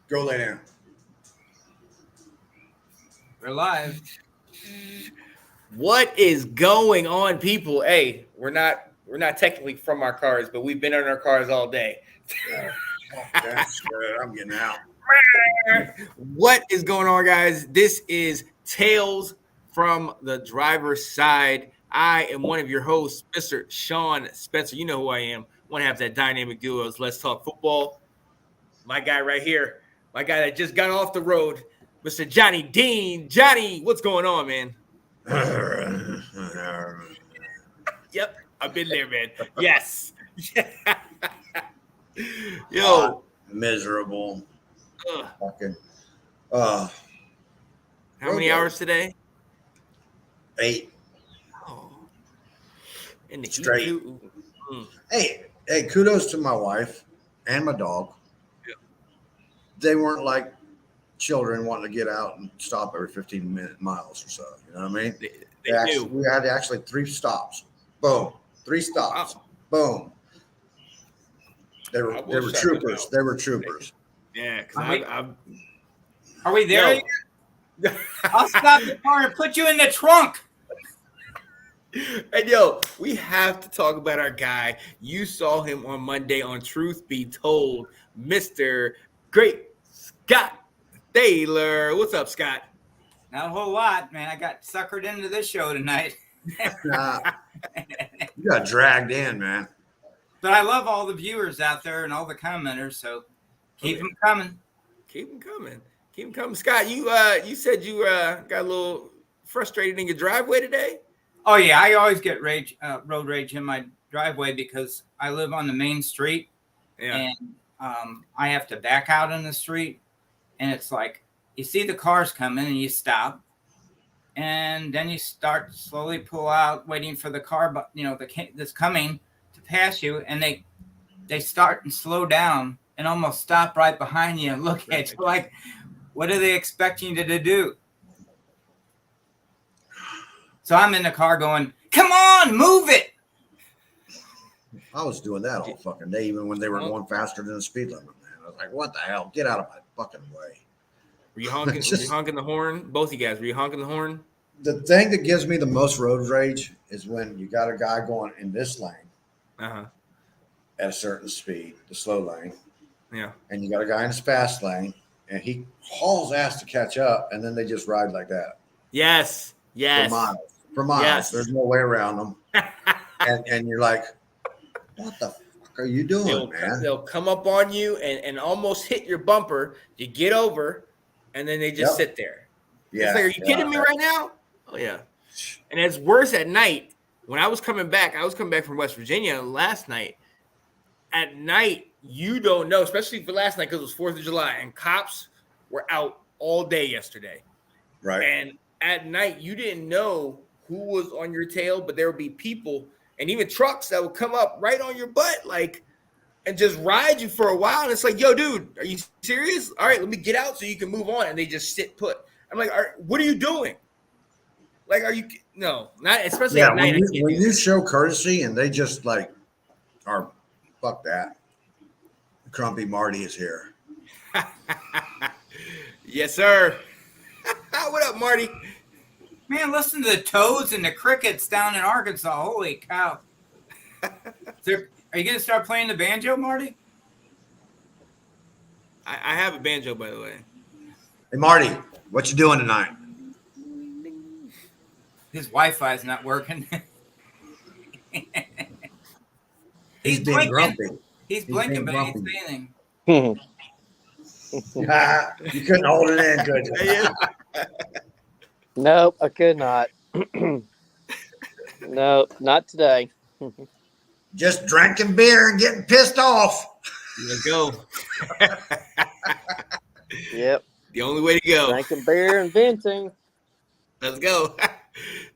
Go lay down. We're live. What is going on, people? Hey, we're not technically from our cars, but we've been in our cars all day. That's good. I'm getting out. What is going on, guys? This is Tales from the Driver's Side. I am one of your hosts, Mr. Sean Spencer. You know who I am. Want to have that dynamic duo. Let's talk football. My guy right here, my guy that just got off the road, Mr. Johnny Dean. Johnny, what's going on, man? Yep, I've been there, man. Yes. Yo. Miserable. Ugh. Fucking. How many hours today? 8. Oh. In the heat, Straight. too. Hey, kudos to my wife and my dog. Yeah. They weren't like children wanting to get out and stop every 15 miles or so. You know what I mean? They do. We had actually 3 stops. Boom. 3 stops. Wow. Boom. They were troopers. out. They were troopers. Yeah, because Are we there? Yo. I'll stop the car and put you in the trunk. And yo, we have to talk about our guy. You saw him on Monday on Truth Be Told, Mr. Great Scott Taylor. What's up, Scott? Not a whole lot, man. I got suckered into this show tonight. You got dragged in, man. But I love all the viewers out there and all the commenters, so keep them coming. Keep him coming. Keep him coming. Scott, you said you got a little frustrated in your driveway today? Oh, yeah. I always get road rage in my driveway because I live on the main street. Yeah. And I have to back out in the street. And it's like you see the cars coming and you stop. And then you start to slowly pull out, waiting for the car, but that's coming to pass you. And they start and slow down and almost stop right behind you and look at you like, what are they expecting you to do? So I'm in the car going, come on, move it. I was doing that all fucking day, even when they were going faster than the speed limit, man. I was like, what the hell? Get out of my fucking way. Were you honking? Were you honking the horn? Both of you guys, were you honking the horn? The thing that gives me the most road rage is when you got a guy going in this lane Uh-huh. at a certain speed, the slow lane, Yeah. and you got a guy in the fast lane, and he hauls ass to catch up, and then they just ride like that Yes. Yes. for miles. Yes. There's no way around them, and you're like, what the fuck are you doing, man? They'll come up on you and almost hit your bumper. You get over, and then they just sit there. Yeah. It's like, are you kidding me right now? Oh, yeah. And it's worse at night. When I was coming back from West Virginia last night. At night, you don't know, especially for last night because it was 4th of July, and cops were out all day yesterday. Right. And at night, you didn't know who was on your tail, but there would be people and even trucks that would come up right on your butt, like, and just ride you for a while. And it's like, yo, dude, are you serious? All right, let me get out so you can move on. And they just sit put. I'm like, what are you doing? Like, are you – no, not especially at night. When you show courtesy and they just like are – fuck that. Crumpy Marty is here. Yes, sir. What up, Marty? Man, listen to the toads and the crickets down in Arkansas. Holy cow. Are you going to start playing the banjo, Marty? I have a banjo, by the way. Hey, Marty, what you doing tonight? His Wi-Fi is not working. He's being grumpy. He's blinking, but he ain't saying anything. You couldn't hold it in, could you? Nope, I could not. No, not today. Just drinking beer and getting pissed off. Let's go. Yep. The only way to go. Drinking beer and venting. Let's go.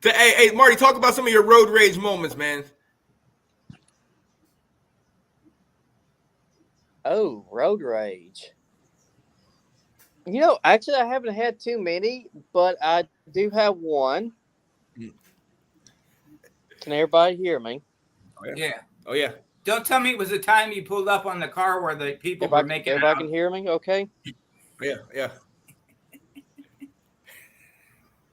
Hey, Marty, talk about some of your road rage moments, man. Oh, road rage. Actually, I haven't had too many, but I do have one. Can everybody hear me? Yeah. Oh, yeah. Don't tell me it was the time you pulled up on the car where the people were making Everybody out. can hear me? Okay. Yeah.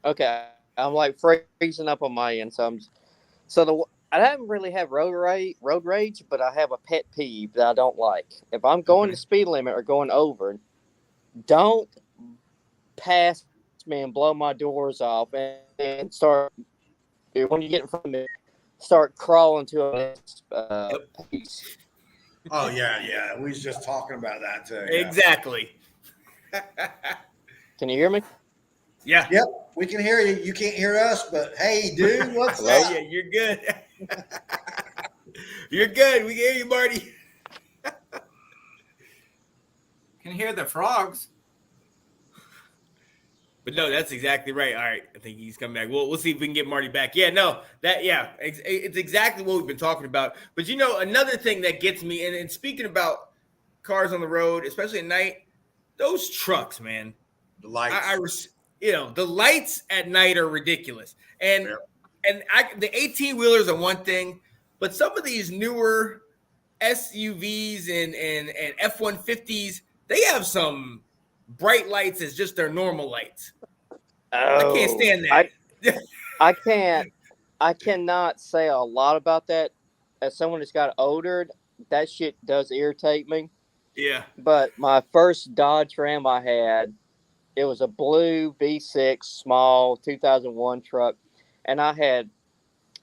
Okay, I'm like freezing up on my end. I don't really have road rage, but I have a pet peeve that I don't like. If I'm going Okay. the speed limit or going over, don't pass me and blow my doors off and start when you get in front of me, start crawling to a piece. Oh yeah. We was just talking about that too. Yeah. Exactly. Can you hear me? Yeah. Yep, we can hear you. You can't hear us, but hey, dude, what's Hello? up? Yeah, you're good. You're good. We can hear you, Marty. Can hear the frogs. But no, that's exactly right. All right, I think he's coming back. We'll see if we can get Marty back. Yeah, no, it's exactly what we've been talking about. But you know, another thing that gets me, and speaking about cars on the road, especially at night, those trucks, man. The lights. The lights at night are ridiculous. And the 18-wheelers are one thing, but some of these newer SUVs and F-150s, they have some bright lights as just their normal lights. I can't stand that. I cannot say a lot about that. As someone that's got older, that shit does irritate me. Yeah. But my first Dodge Ram I had, it was a blue V6 small 2001 truck, and I had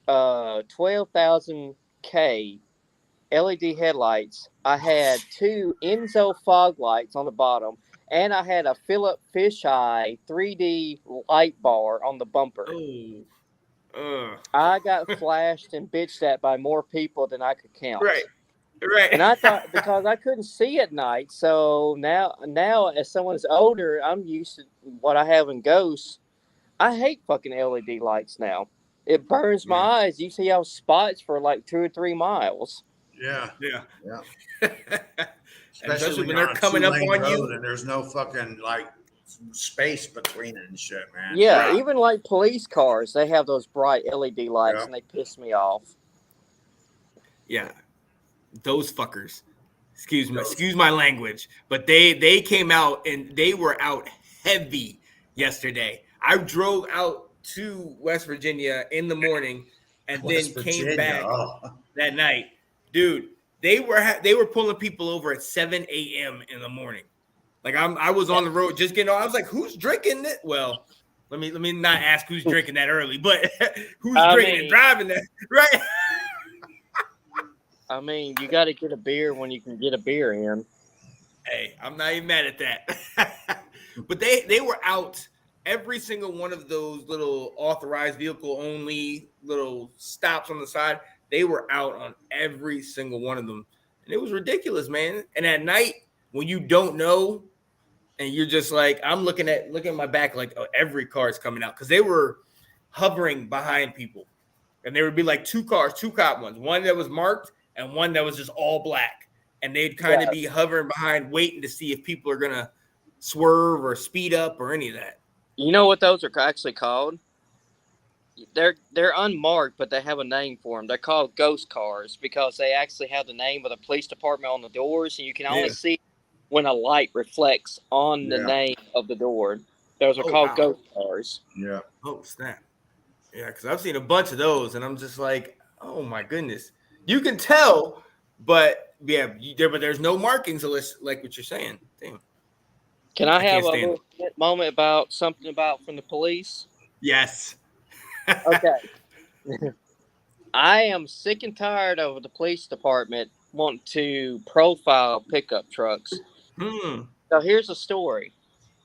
12,000K LED headlights. I had 2 Enzo fog lights on the bottom, and I had a Philip Fisheye 3D light bar on the bumper. I got flashed and bitched at by more people than I could count. Right. And I thought, because I couldn't see at night, so now as someone that's older, I'm used to what I have in Ghosts. I hate fucking LED lights now. It burns my eyes. You see how spots for like 2 or 3 miles. Yeah. Especially when they're coming up on you, and there's no fucking like space between it and shit, man. Yeah, even like police cars, they have those bright LED lights, and they piss me off. Yeah, those fuckers. Excuse my language, but they came out and they were out heavy yesterday. I drove out to West Virginia in the morning and then came back that night, dude. They were pulling people over at 7 a.m. in the morning. Like I was on the road just getting on. I was like, who's drinking it? Well, let me not ask who's drinking that early, but who's drinking and driving that, right? I mean, you got to get a beer when you can get a beer in. Hey, I'm not even mad at that. But they were out every single one of those little authorized vehicle only little stops on the side. They were out on every single one of them. And it was ridiculous, man. And at night, when you don't know, and you're just like, I'm looking at my back like, oh, every car is coming out. Because they were hovering behind people. And there would be like 2 cars, 2 cop ones. One that was marked and one that was just all black. And they'd kind of be hovering behind, waiting to see if people are going to swerve or speed up or any of that. You know what those are actually called? They're unmarked, but they have a name for them. They're called ghost cars because they actually have the name of the police department on the doors, and you can only see when a light reflects on the name of the door. Those are called ghost cars. Yeah. Oh, snap. Yeah, because I've seen a bunch of those, and I'm just like, oh, my goodness. You can tell, but, but there's no markings unless, like what you're saying. Damn. Can I have a little moment about something about from the police? Yes. Okay. I am sick and tired of the police department wanting to profile pickup trucks. So here's a story.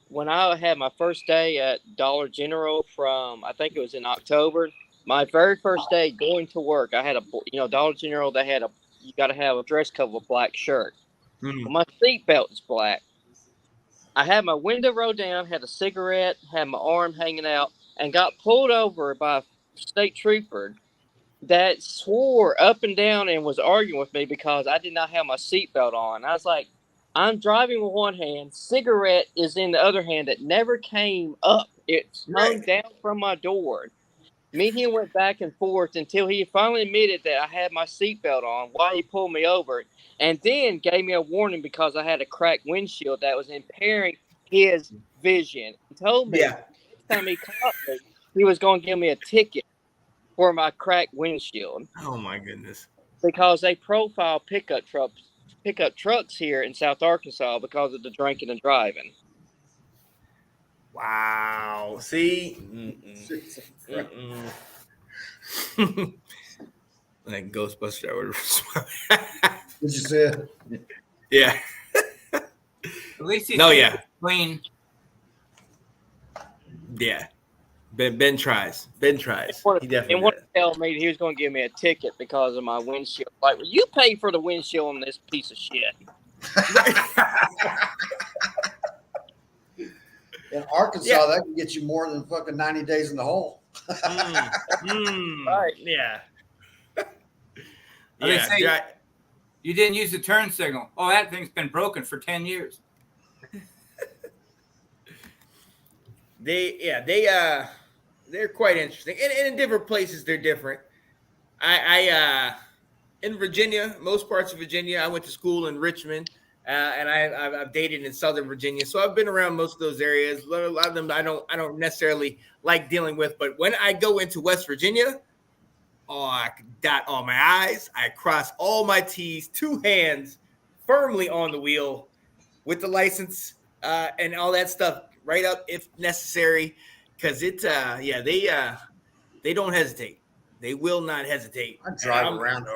When I had my first day at Dollar General I think it was in October, my very first day going to work, I had Dollar General, you got to have a dress code with a black shirt. Well, my seatbelt is black. I had my window rolled down, had a cigarette, had my arm hanging out, and got pulled over by a state trooper that swore up and down and was arguing with me because I did not have my seatbelt on. I was like, I'm driving with one hand, cigarette is in the other hand that never came up. It hung down from my door. Me and him went back and forth until he finally admitted that I had my seatbelt on while he pulled me over, and then gave me a warning because I had a cracked windshield that was impairing his vision. He told me Yeah. next time he caught me, he was going to give me a ticket for my cracked windshield Oh my goodness. because they profile pickup trucks here in South Arkansas because of the drinking and driving. Wow. See? Like Ghostbuster, I would respond. Did you see it? Yeah. At least he's clean. Yeah. Ben tries. Ben tries. He definitely And wanted does. to tell me he was going to give me a ticket because of my windshield. Like, well, you pay for the windshield on this piece of shit. In Arkansas, Yeah. that can get you more than fucking 90 days in the hole. Right. Yeah. They say you didn't use the turn signal. Oh, that thing's been broken for 10 years. They're quite interesting, and in different places they're different. I in Virginia, most parts of Virginia, I went to school in Richmond, and I've dated in Southern Virginia, so I've been around most of those areas. A lot of them I don't necessarily like dealing with, but when I go into West Virginia, I dot all my I's, I cross all my T's, 2 hands firmly on the wheel with the license and all that stuff right up if necessary, because they don't hesitate. They will not hesitate. I drive around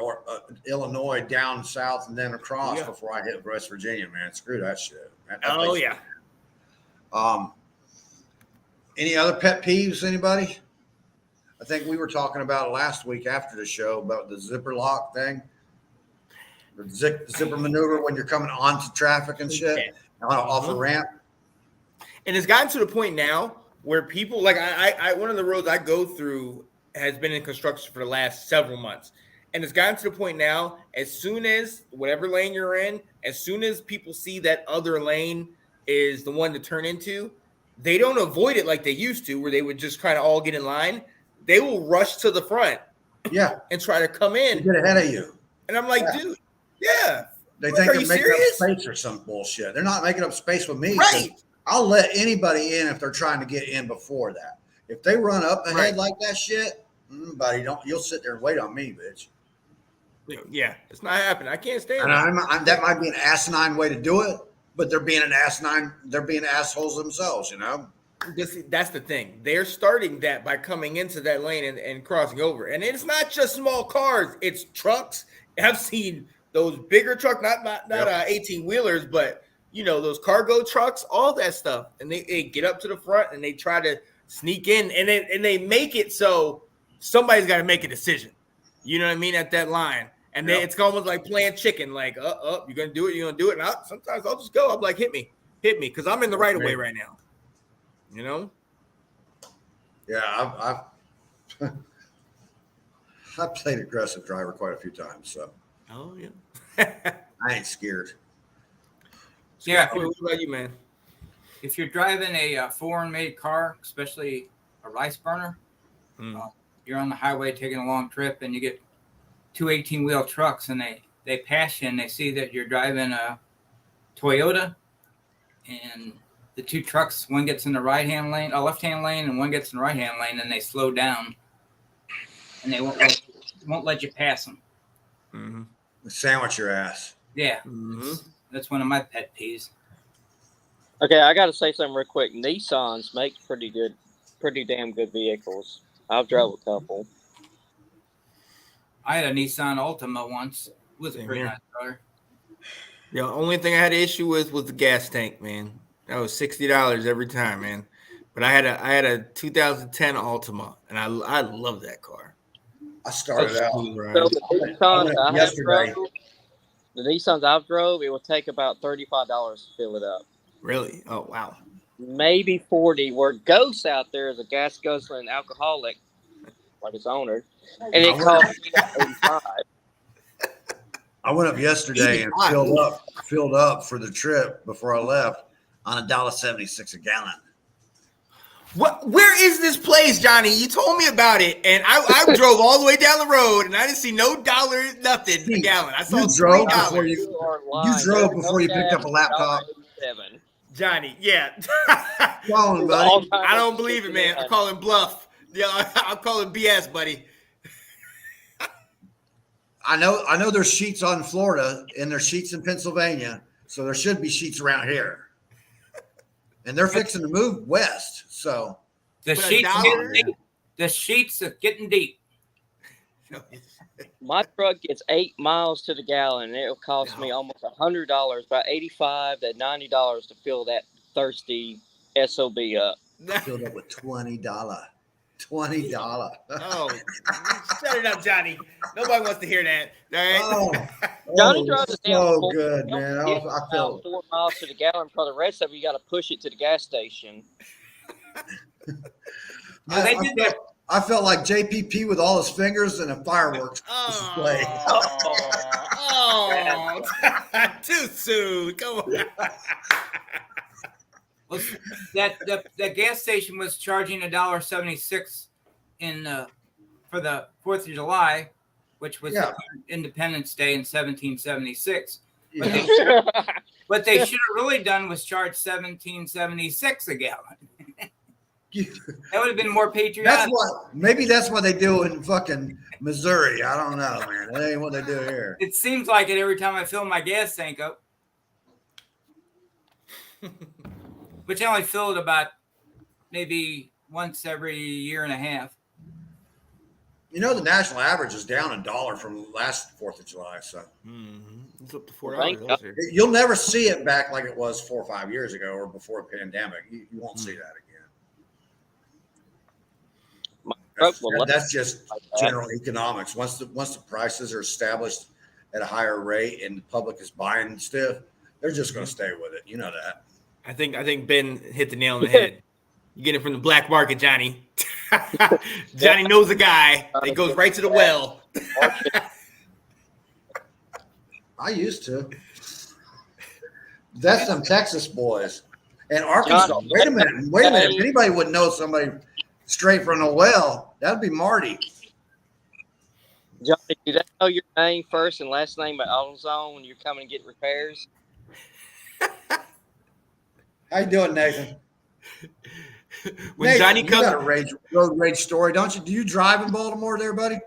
Illinois, down south, and then across before I hit West Virginia, man. Screw that shit. Any other pet peeves, anybody? I think we were talking about it last week after the show about the zipper lock thing. The zipper maneuver when you're coming onto traffic and shit off a ramp. And it's gotten to the point now where people, like I one of the roads I go through has been in construction for the last several months. And it's gotten to the point now, as soon as whatever lane you're in, as soon as people see that other lane is the one to turn into, they don't avoid it like they used to, where they would just kind of all get in line. They will rush to the front. Yeah. And try to come in. Get ahead of you. And I'm like, dude, yeah. They think they're making up space or some bullshit. They're not making up space with me. Right. I'll let anybody in if they're trying to get in before that. If they run up ahead like that shit, buddy, you'll sit there and wait on me, bitch. Yeah, it's not happening. I can't stand it. That might be an asinine way to do it, but they're being assholes themselves, you know? That's the thing. They're starting that by coming into that lane and crossing over. And it's not just small cars, it's trucks. I've seen those bigger trucks, not 18-wheelers, but those cargo trucks, all that stuff. And they get up to the front and they try to sneak in, and they make it so somebody's got to make a decision. You know what I mean? At that line. And then it's almost like playing chicken, like, you're going to do it, you're going to do it. And sometimes I'll just go. I'm like, hit me, because I'm in the right of way right now. Yeah, I've played aggressive driver quite a few times, so. Oh, yeah. I ain't scared. Yeah. What about you, man? If you're driving a foreign-made car, especially a rice burner, you're on the highway taking a long trip, and you get 2 18-wheel trucks, and they pass you, and they see that you're driving a Toyota, and the 2 trucks, one gets in the left-hand lane, and one gets in the right-hand lane, and they slow down, and they won't let you pass them. Mm-hmm. Sandwich your ass. Yeah, mm-hmm. That's one of my pet peeves. Okay, I got to say something real quick. Nissans make pretty damn good vehicles. I've drove a couple. I had a Nissan Altima once. It was a pretty nice car. The only thing I had an issue with was the gas tank, man. That was $60 every time, man. But I had a 2010 Altima, and I love that car. I started out. So the Nissans I've drove, it will take about $35 to fill it up. Really? Oh, wow. Maybe 40. Where Ghost out there is a gas guzzling alcoholic, like its owner, and it costs $85. I went up yesterday and filled up for the trip before I left on $1.76 a gallon. What? Where is this place, Johnny? You told me about it, and I drove all the way down the road, and I didn't see no dollar, nothing a gallon. I saw $3. You drove before you picked up a laptop. Johnny, yeah. Come on, buddy. All-time I don't believe it, man. I call him bluff. Yeah, I'll call him BS, buddy. I know there's sheets on Florida and there's sheets in Pennsylvania, so there should be sheets around here. And they're fixing to move west, so The But a sheets dollar? getting deep. The sheets are getting deep. My truck gets 8 miles to the gallon, and it'll cost me almost $100, about $85 to $90 to fill that thirsty SOB up. filled up with $20. $20. Oh, shut it up, Johnny. Nobody wants to hear that. All right. Oh, Johnny drives it down so 4 good, man. I about feel 4 miles to the gallon. For the rest of it, you got to push it to the gas station. They did that. I felt like JPP with all his fingers and a fireworks display. Oh, too soon. Come on. Well, that gas station was charging $1.76 for the 4th of July, which was Independence Day in 1776. Yeah. What they should have really done was charge $17.76 a gallon. That would have been more patriotic. Maybe that's what they do in fucking Missouri. I don't know, man. That ain't what they do here. It seems like it every time I fill my gas tank up. Which I only fill it about maybe once every year and a half. You know, the national average is down $1 from last 4th of July. So It's up to $4. Thank God. you'll never see it back like it was 4 or 5 years ago or before the pandemic. You won't see that again. That's just general economics. Once the prices are established at a higher rate and the public is buying stuff, they're just going to stay with it. You know that. I think Ben hit the nail on the head. You get it from the black market, Johnny. Johnny knows a guy that goes right to the well. I used to. That's some Texas boys. And Arkansas. Wait a minute. If anybody would know somebody straight from the well, that'd be Marty. Johnny, do they know your name first and last name at AutoZone when you're coming to get repairs? How you doing, Nathan? When Nathan, Johnny you comes, got a road rage story, don't you? Do you drive in Baltimore there, buddy?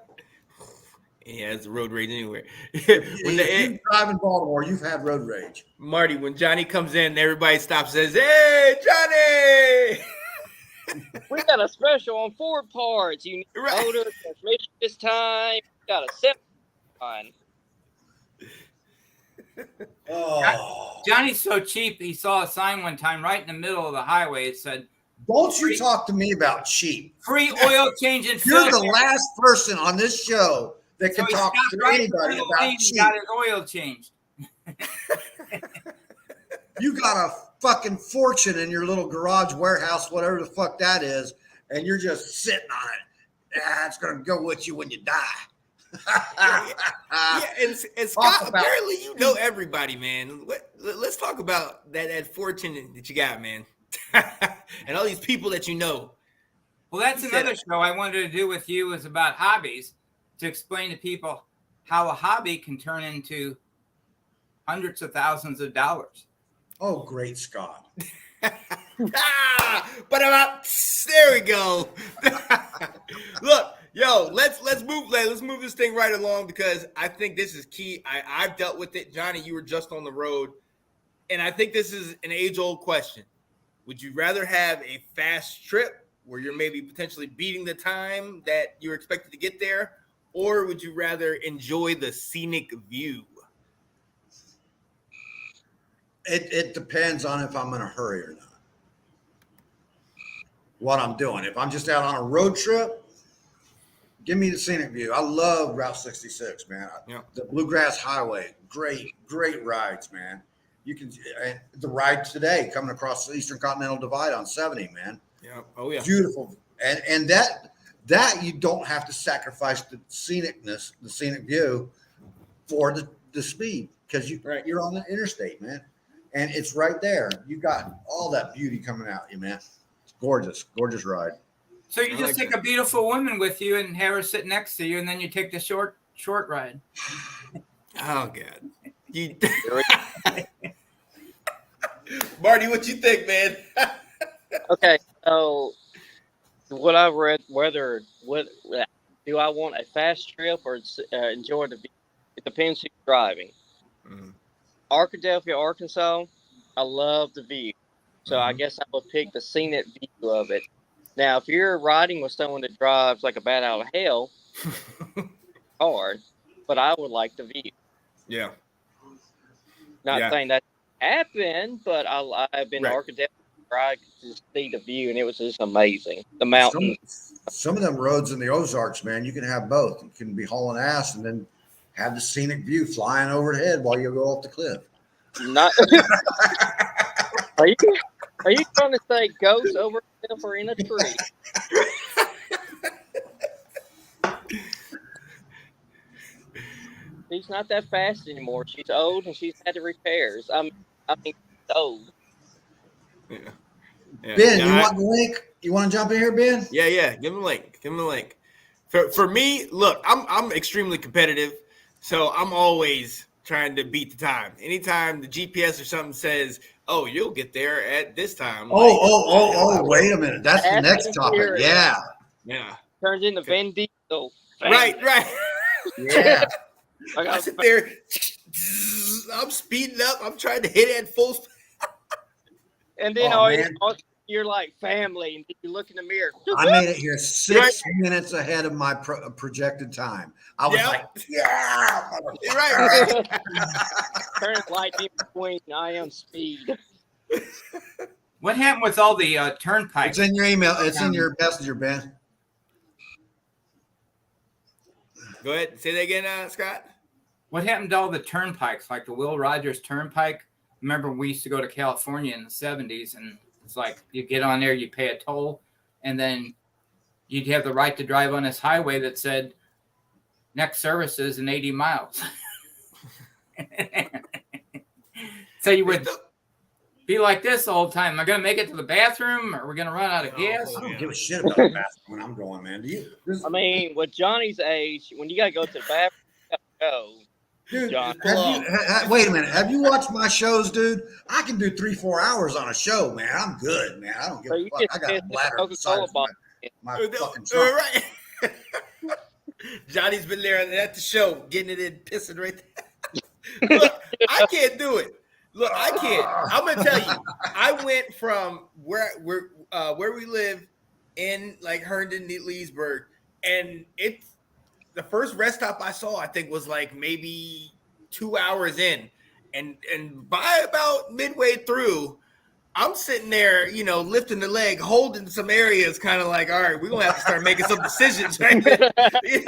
yeah, it's road rage anywhere. If you drive in Baltimore, you've had road rage. Marty, when Johnny comes in, everybody stops and says, "Hey, Johnny!" We got a special on Ford parts. You need Right. motor, transmission this time. We got a 7 on. Oh, Johnny's so cheap, he saw a sign one time right in the middle of the highway. It said, don't you talk to me about cheap. free oil change and You're filter. the last person on this show that can So he talk stopped to right in anybody the about lane and cheap. got his oil changed. You got a fucking fortune in your little garage warehouse, whatever the fuck that is, and you're just sitting on it. Yeah, it's gonna go with you when you die. Yeah, and Scott, apparently you know everybody, man. Let's talk about that fortune that you got, man, and all these people that you know. Well, that's another show I wanted to do with you is about hobbies, to explain to people how a hobby can turn into hundreds of thousands of dollars. Oh, great Scott. But there we go. Look, yo, let's move this thing right along because I think this is key. I've dealt with it. Johnny, you were just on the road, and I think this is an age-old question. Would you rather have a fast trip where you're maybe potentially beating the time that you're expected to get there, or would you rather enjoy the scenic view? It depends on if I'm in a hurry or not. What I'm doing. If I'm just out on a road trip, give me the scenic view. I love Route 66, man. Yeah. The Bluegrass Highway, great rides, man. You can the ride today coming across the Eastern Continental Divide on 70, man. Yeah. Oh yeah. Beautiful. And that you don't have to sacrifice the scenicness, the scenic view for the speed because you're on the interstate, man. And it's right there. You got all that beauty coming out you, man. It's gorgeous ride. So you just take a beautiful woman with you and have her sit next to you, and then you take the short ride. Oh God. You Marty, what you think, man? Okay, so what I read, what do I want a fast trip or enjoy the view? It depends who's driving. Arkadelphia, Arkansas, I love the view, so I guess I would pick the scenic view of it. Now, if you're riding with someone that drives like a bat out of hell, hard, but I would like the view. Yeah. Not saying that happened, but I've been to Arkadelphia where I could just see the view, and it was just amazing. The mountains. Some of them roads in the Ozarks, man, you can have both. You can be hauling ass and then have the scenic view flying overhead while you go off the cliff. Not. Are you trying to say ghosts over a cliff or in a tree? She's not that fast anymore. She's old and she's had the repairs. I mean, she's old. Yeah. Ben, you want the link? You want to jump in here, Ben? Yeah. Give him a link. For me, look, I'm extremely competitive, so I'm always trying to beat the time. Anytime the GPS or something says, "Oh, you'll get there at this time." Wait a minute. That's the next topic. Yeah. Turns into Vin Diesel. Right. Yeah. I sit there. I'm speeding up. I'm trying to hit it at full speed. And then you're like family, and you look in the mirror. I made it here 6 minutes ahead of my projected time. I was like, yeah. Right. Turn lightning between IM speed. What happened with all the turnpikes? It's in your email. It's in your messenger, Ben. Go ahead. Say that again, Scott. What happened to all the turnpikes, like the Will Rogers Turnpike? Remember, we used to go to California in the 70s, and it's like you get on there, you pay a toll, and then you'd have the right to drive on this highway that said next service is in 80 miles. So you would be like this the whole time. Am I going to make it to the bathroom, or are we going to run out of gas? I don't give a shit about the bathroom when I'm going, man. Do you? I mean, with Johnny's age, when you got to go to the bathroom, you gotta go. Dude, John. wait a minute. Have you watched my shows, dude? I can do 3-4 hours on a show, man. I'm good, man. I don't give a fuck. I got a bladder the size of my fucking trunk. Right. Johnny's been there at the show, getting it in, pissing right there. Look, I can't do it. Look, I can't. I'm gonna tell you. I went from where we live in like Herndon, Leesburg, and it's the first rest stop I saw, I think, was like maybe 2 hours in. And by about midway through, I'm sitting there, lifting the leg, holding some areas, kind of like, all right, we're going to have to start making some decisions, right? And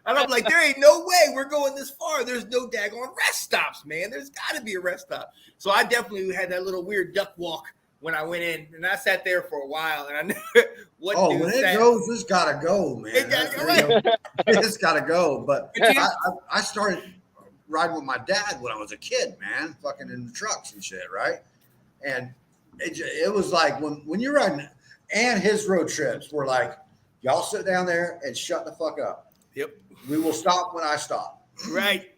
I'm like, there ain't no way we're going this far. There's no daggone rest stops, man. There's got to be a rest stop. So I definitely had that little weird duck walk when I went in, and I sat there for a while, and I knew what. Oh, when it goes, it's gotta go, man. It's gotta go. But I started riding with my dad when I was a kid, man, fucking in the trucks and shit, right? And it was like when you're riding, and his road trips were like, y'all sit down there and shut the fuck up. Yep. We will stop when I stop. Right.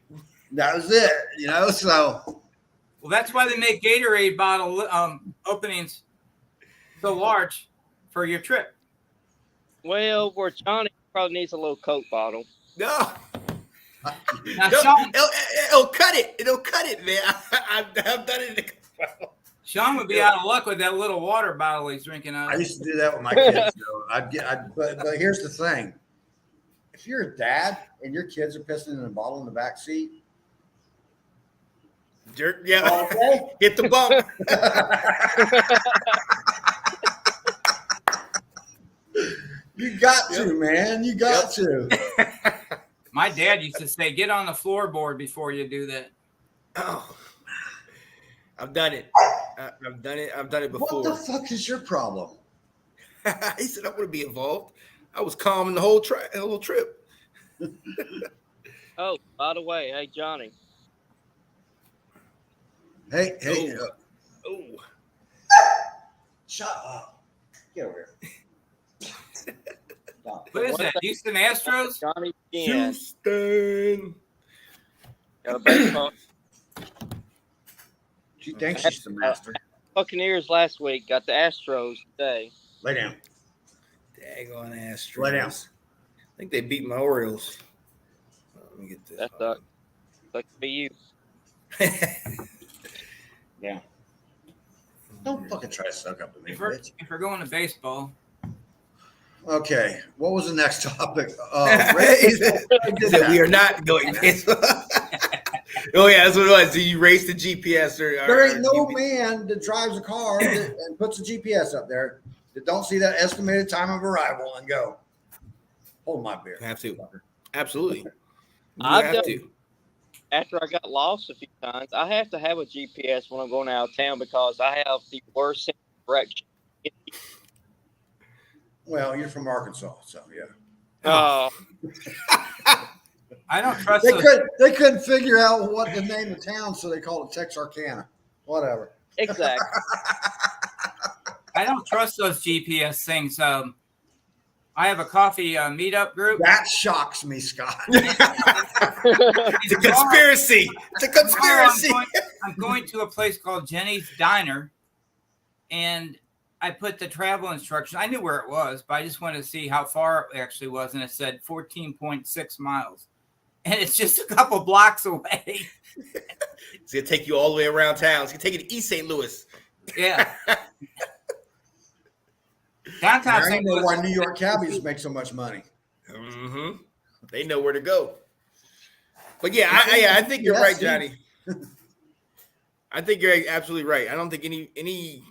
That was it, so. Well, that's why they make Gatorade bottle openings so large for your trip. Well, where Johnny probably needs a little Coke bottle. No. Now, Sean, it'll cut it. It'll cut it, man. I've done it in the Coke bottle. Sean would be out of luck with that little water bottle he's drinking out of. I used to do that with my kids. But here's the thing. If you're a dad and your kids are pissing in a bottle in the back seat, yeah, okay. Hit the bump. You got to, man. You got to. My dad used to say, "Get on the floorboard before you do that." Oh, I've done it. I've done it. I've done it before. What the fuck is your problem? He said I want to be involved. I was calm in the whole trip. Oh, by the way, hey Johnny. Hey. Oh. Shut up. Get over here. What is that? Houston Astros? Johnny Houston. Got a baseball. She thinks she's the master. Buccaneers last week, got the Astros today. Lay down. Daggone Astros. Lay down. I think they beat my Orioles. Let me get this. That sucks. Sucks to be you. Yeah. Don't fucking try to suck up to me, bitch. If we're going to baseball, Okay. What was the next topic? He said we are not going baseball. Oh yeah, that's what it was. Do you race the GPS or There ain't no man that drives a car and puts a GPS up there that don't see that estimated time of arrival and go, hold my beer. Have to. Absolutely. You I've have done- to. After I got lost a few times, I have to have a GPS when I'm going out of town because I have the worst sense of direction. Well, you're from Arkansas, so yeah. I don't trust They those. they couldn't figure out what the name of town, so they called it Texarkana. Whatever. Exactly. I don't trust those GPS things. I have a coffee meetup group. That shocks me, Scott. It's a conspiracy. It's a conspiracy. I'm going to a place called Jenny's Diner, and I put the travel instructions. I knew where it was, but I just wanted to see how far it actually was, and it said 14.6 miles. And it's just a couple blocks away. It's gonna take you all the way around town. It's gonna take you to East St. Louis. Yeah. Downtown I St. know Louis. why New York cabbies make so much money. Mm-hmm. They know where to go. But yeah, I think you're right, Johnny. I think you're absolutely right. I don't think any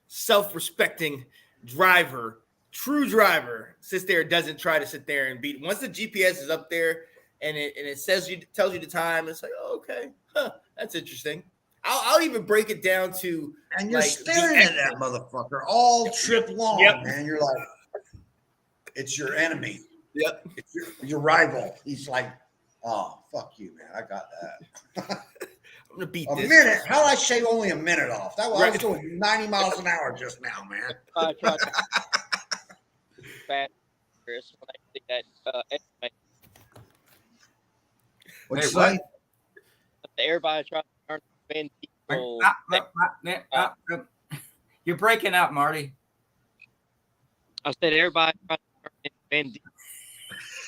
self-respecting driver, true driver, sits there and doesn't try to sit there and beat. Once the GPS is up there and it tells you the time, it's like, oh, okay, that's interesting. I'll even break it down to, And you're like, staring at that motherfucker all trip long, Yep. man. You're like, it's your enemy. Yep. It's your rival. He's like, oh, fuck you, man. I got that. I'm gonna beat A this. minute? How did I shave only a minute off? That was, I was Right. doing 90 miles an hour just now, man. I try to bad Chris, when I see that estimate. What'd you Wait, say? Everybody tries to earn Vin Diesel. You're breaking up, Marty. I said everybody tries to earn Vin Diesel.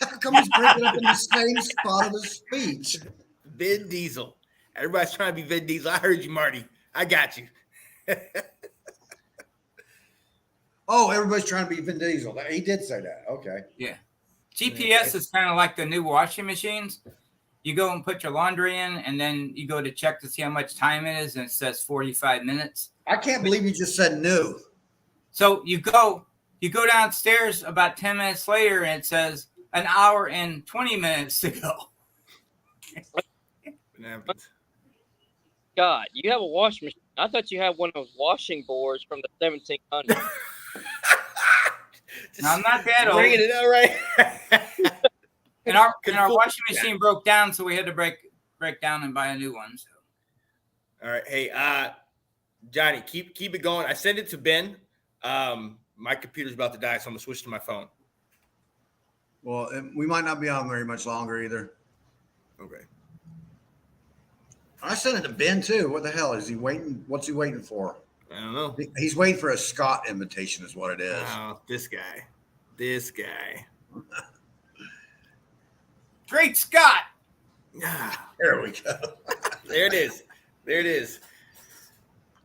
How come he's breaking up in the same spot of his speech? Vin Diesel. Everybody's trying to be Vin Diesel. I heard you, Marty. I got you. Oh, everybody's trying to be Vin Diesel. He did say that. Okay. GPS is kind of like the new washing machines. You go and put your laundry in, and then you go to check to see how much time it is, and it says 45 minutes. I can't believe you just said new. So you go downstairs about 10 minutes later, and it says an hour and 20 minutes to go. What happens? God, you have a washing machine. I thought you had one of those washing boards from the 1700s. Now, I'm not that old. Bringing it out right. And our washing machine broke down, so we had to break down and buy a new one. So. All right, hey, Johnny, keep it going. I sent it to Ben. My computer's about to die, so I'm gonna switch to my phone. Well, we might not be on very much longer either. Okay. I sent it to Ben too. What the hell is he waiting? What's he waiting for? I don't know. He's waiting for a Scott invitation, is what it is. Oh, this guy. Great Scott! There we go. There it is.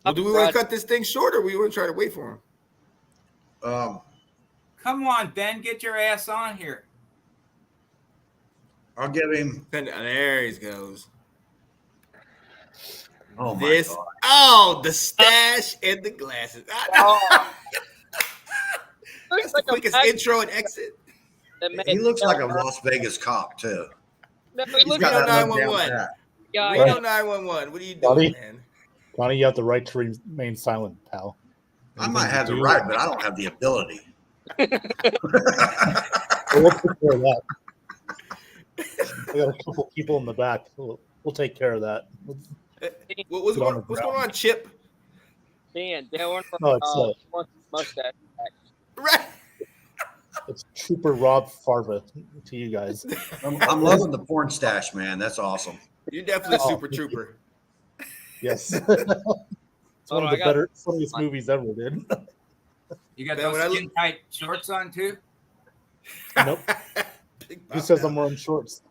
Well, do we want to cut this thing short, or we want to try to wait for him? Come on, Ben, get your ass on here. I'll give him. There he goes. Oh my God. Oh, the stash and the glasses. That's the quickest intro and exit. He looks like a Las Vegas cop too. No, He's look got at that 911. look down pat. guy. We know 911. What are you doing, Buddy? man? Connie, you have the right to remain silent, pal. I might have the Anything you right, but I don't have the ability. do, we'll take care of that. We got a couple people in the back. We'll take care of that. What's going on, Chip? Dan, Dale No, it's, wants his mustache back. Right. It's Trooper Rob Farva to you guys. I'm loving the porn stash, man. That's awesome. You're definitely a Oh, super trooper. Yes. It's one of the better, funniest movies ever, dude. You got Man, when I those look- skin tight shorts on too? Nope. Big Who pop says now. I'm wearing shorts?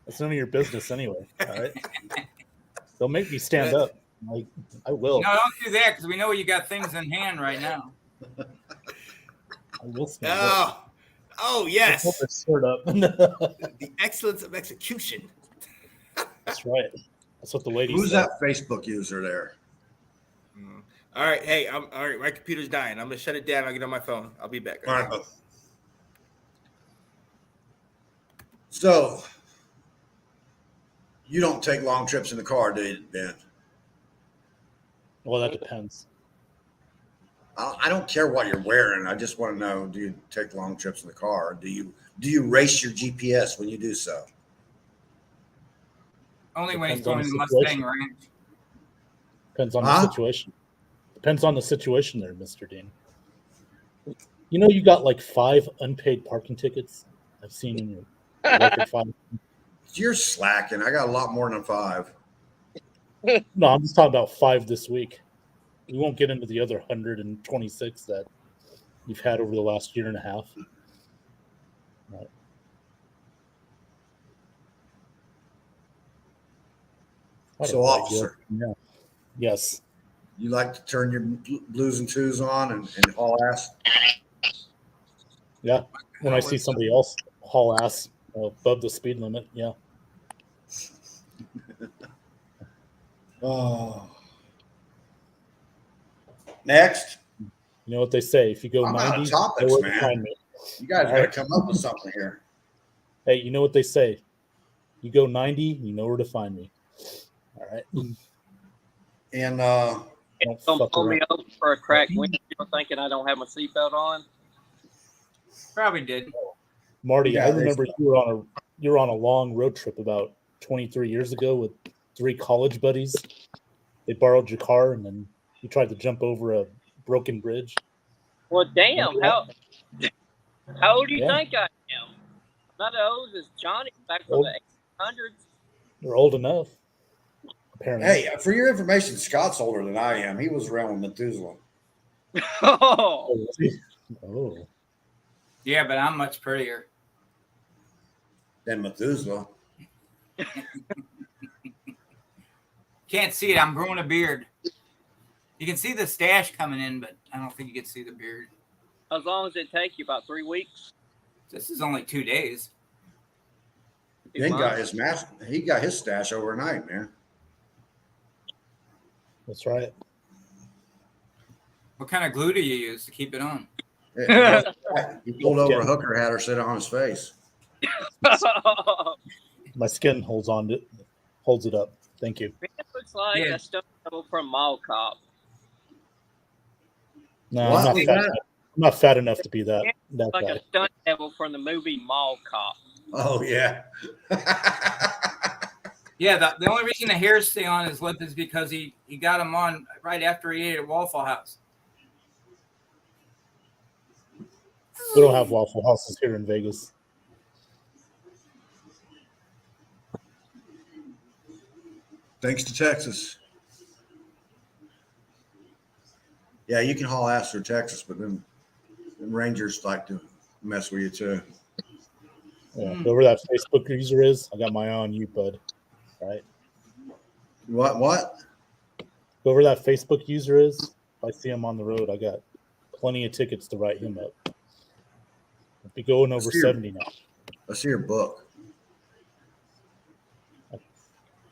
That's none of your business anyway. All right. Don't make me stand That- up. I will. No, don't do that because we know you got things in hand right now. I will stand up. Oh, I'll yes. pull this shirt up. The excellence of execution. That's right. That's what the ladies Who's say. that Facebook user there? All right. Hey, all right. My computer's dying. I'm going to shut it down. I'll get on my phone. I'll be back. All right, bud. So, you don't take long trips in the car, do you, Ben? Well, that depends. I don't care what you're wearing. I just want to know: do you take long trips in the car? Or do you race your GPS when you do so? Only when he's Depends on going the to Mustang situation. Ranch. Depends on Huh? the situation. Depends on the situation there, Mr. Dean. You know, you got like 5 unpaid parking tickets I've seen in your record file. You're slacking. I got a lot more than 5. No, I'm just talking about 5 this week. We won't get into the other 126 that you've had over the last year and a half. Right. What So, a officer, yeah. Yes. you like to turn your blues and twos on and haul ass? Yeah. When I see somebody else haul ass above the speed limit, yeah. Oh. Next, You know what they say? If you go I'm out 90, of topics, you know where to man. find me. you guys All got to right. come up with something here. Hey, you know what they say? You go 90, you know where to find me. All right. And Don't Don't fuck pull me around. over for a cracked windshield thinking I don't have my seatbelt on. Probably did. Marty, Yeah, I remember you were on a long road trip about 23 years ago with 3 college buddies. They borrowed your car and then you tried to jump over a broken bridge. Well, damn, how old do you Yeah. think I am? I'm not as old as Johnny back from Old. the 1800s. You're old enough. Apparently. hey, for your information, Scott's older than I am. He was around with Methuselah. Oh, Oh, was he? Oh. Yeah, but I'm much prettier. Than Methuselah. Can't see it. I'm growing a beard. You can see the stash coming in, but I don't think you can see the beard. as long as it takes you about 3 weeks. This is only 2 days. He got his He got his stash overnight, man. That's right. What kind of glue do you use to keep it on? He pulled over a hooker, had her sit on his face. My skin holds it up. Thank you. It looks like Yeah. a stunt double from Mall Cop. No, What I'm not was fat. that? I'm not fat enough to be that Like guy. a stunt devil from the movie Mall Cop. Oh yeah. Yeah, the only reason the hairs stay on his lip is because he got them on right after he ate at Waffle House. We don't have Waffle Houses here in Vegas. Thanks to Texas. Yeah, you can haul ass through Texas, but then Rangers like to mess with you too. Yeah, whoever that Facebook user is, I got my eye on you, bud. All right. What? Whoever that Facebook user is, if I see him on the road, I got plenty of tickets to write him up. I'll be going over Let's see 70 now. Let's see your book.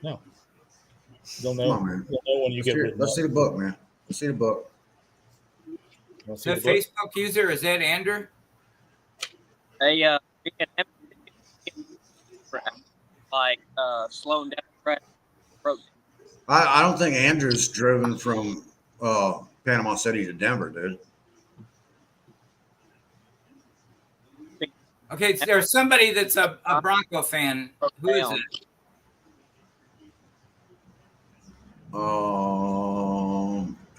No. You'll Come know. on, man. You'll know when you get written Let's up. see the book, man. Let's see the book. You wanna see The the book? Facebook user is Ed Andrew. They like slowing down track. I don't think Andrew's driven from Panama City to Denver, dude. Okay, so there's somebody that's a Bronco fan. Who is it?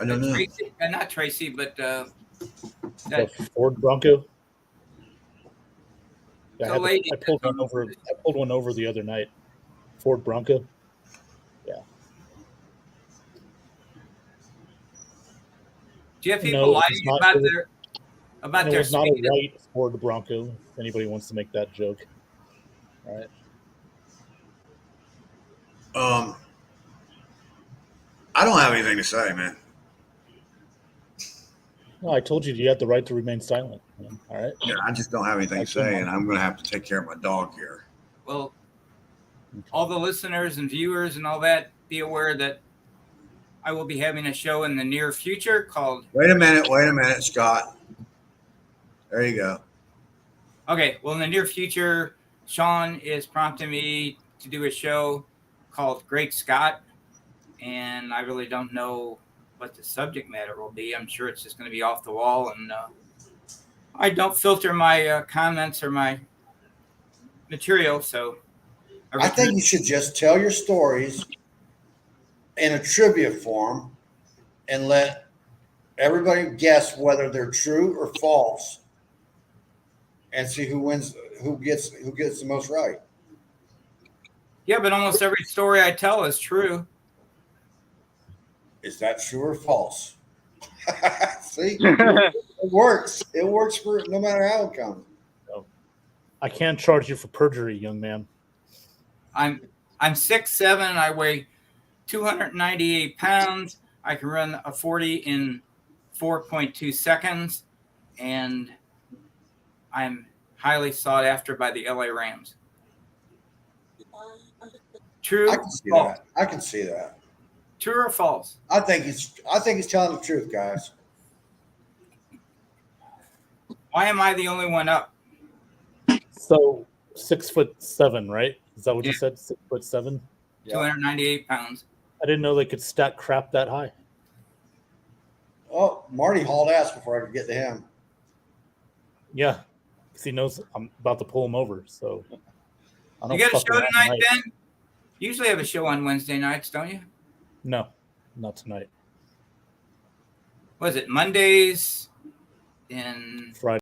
I don't know. Tracy, not Tracy, but The Ford Bronco. Yeah, The lady. I pulled one over the other night. Ford Bronco. Yeah. Do you have people No, it's lying not about good. about And it their was not speed? a right Ford Bronco. If anybody wants to make that joke, all right? I don't have anything to say, man. No, I told you had the right to remain silent. Man. All right. Yeah, I just don't have anything to say, and I'm going to have to take care of my dog here. Well, all the listeners and viewers and all that, be aware that I will be having a show in the near future called. Wait a minute, Scott. There you go. Okay, well, in the near future, Sean is prompting me to do a show called Great Scott, and I really don't know what the subject matter will be. I'm sure it's just going to be off the wall, and I don't filter my comments or my material, so I think you should just tell your stories in a trivia form and let everybody guess whether they're true or false, and see who wins, who gets the most right. Yeah, but almost every story I tell is true. Is that true or false? See, it works. It works for no matter how it comes. I can't charge you for perjury, young man. I'm 6'7", I weigh 298 pounds. I can run a 40 in 4.2 seconds, and I'm highly sought after by the LA Rams. True? I can see that. I can see that. True or false? I think he's telling the truth, guys. Why am I the only one up? So 6'7", right? Is that what you Yeah. said? 6'7"? 298 pounds. I didn't know they could stack crap that high. Oh, Marty hauled ass before I could get to him. Yeah, because he knows I'm about to pull him over. So I You got a fuck show around tonight, Ben? You usually have a show on Wednesday nights, don't you? No, not tonight. Was it Mondays and Friday.